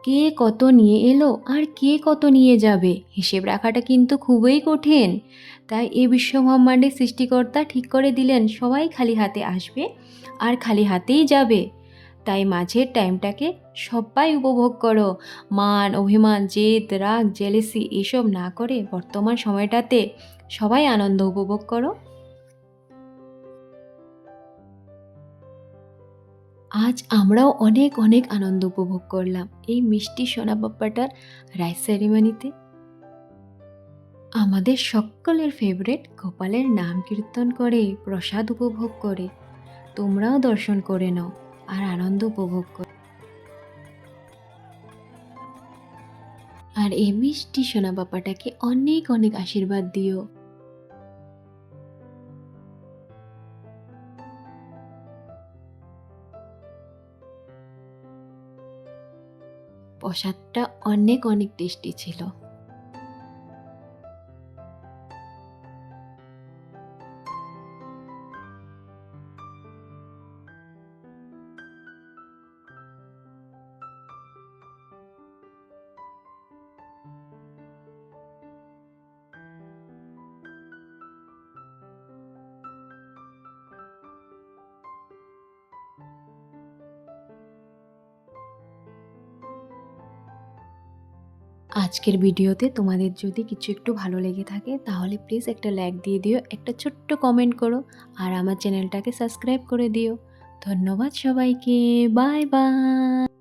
কে কত নিয়ে এলো আর কে কত নিয়ে যাবে হিসেব রাখাটা কিন্তু খুবই কঠিন। তাই এ বিশ্বব্রহ্মাণ্ডের সৃষ্টিকর্তা ঠিক করে দিলেন সবাই খালি হাতে আসবে আর খালি হাতেই যাবে। তাই মাঝের টাইমটাকে সবাই উপভোগ করো। মান অভিমান জেদ রাগ জেলেসি এসব না করে বর্তমান সময়টাতে সবাই আনন্দ উপভোগ করো। আজ আমরাও অনেক অনেক আনন্দ উপভোগ করলাম এই মিষ্টি সোনা পাপ্পাটার রাইস সেরিমনিতে। আমাদের সকলের ফেভারিট গোপালের নাম কীর্তন করে প্রসাদ উপভোগ করে তোমরাও দর্শন করে নাও আর আনন্দ উপভোগ করো। আর এই মিষ্টি সোনা পাপাটাকে অনেক অনেক আশীর্বাদ দিও। প্রসাদটা অনেক অনেক টেস্টি ছিল। আজকের ভিডিওতে তোমাদের যদি কিছু একটু ভালো লেগে থাকে তাহলে প্লিজ একটা লাইক দিয়ে দিও, একটা ছোট্ট কমেন্ট করো আর আমার চ্যানেলটাকে সাবস্ক্রাইব করে দিও। ধন্যবাদ সবাইকে। Bye bye.